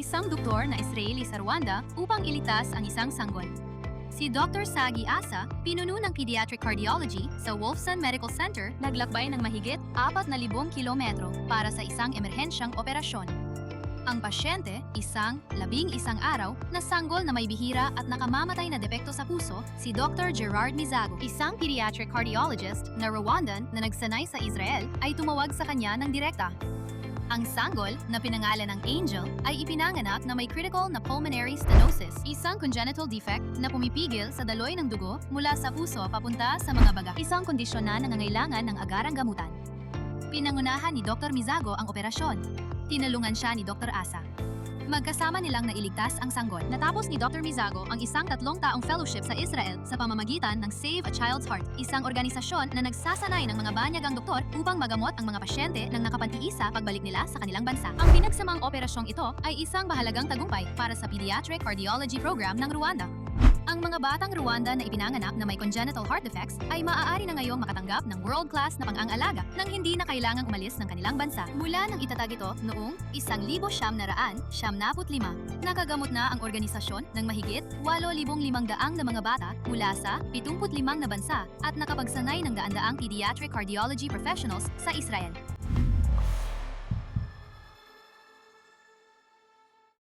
isang doktor na Israeli sa Rwanda upang iligtas ang isang sanggol. Si Dr. Sagi Asa, pinuno ng Pediatric Cardiology sa Wolfson Medical Center, naglakbay ng mahigit 4,000 kilometro para sa isang emerhensyang operasyon. Ang pasyente, isang 11 araw na sanggol na may bihira at nakamamatay na depekto sa puso, si Dr. Gerard Mizago, isang pediatric cardiologist na Rwandan na nagsanay sa Israel, ay tumawag sa kanya ng direkta. Ang sanggol, na pinangalan ng Angel, ay ipinanganak na may critical na pulmonary stenosis, isang congenital defect na pumipigil sa daloy ng dugo mula sa puso papunta sa mga baga, isang kondisyon na nangangailangan ng agarang gamutan. Pinangunahan ni Dr. Mizago ang operasyon. Tinulungan siya ni Dr. Asa. Magkasama nilang nailigtas ang sanggol. Natapos ni Dr. Mizago ang isang 3 taong fellowship sa Israel sa pamamagitan ng Save a Child's Heart, isang organisasyon na nagsasanay ng mga banyagang doktor upang magamot ang mga pasyente nang nakapantiisa pagbalik nila sa kanilang bansa. Ang pinagsamang operasyong ito ay isang mahalagang tagumpay para sa Pediatric Cardiology Program ng Rwanda. Ang mga batang Rwanda na ipinanganak na may congenital heart defects ay maaari na ngayong makatanggap ng world-class na pang-aalaga nang hindi na kailangang umalis ng kanilang bansa. Mula nang itatag ito noong 1975, nakagamot na ang organisasyon ng mahigit 8,500 na mga bata mula sa 75 na bansa at nakapagsanay ng daan-daang pediatric cardiology professionals sa Israel.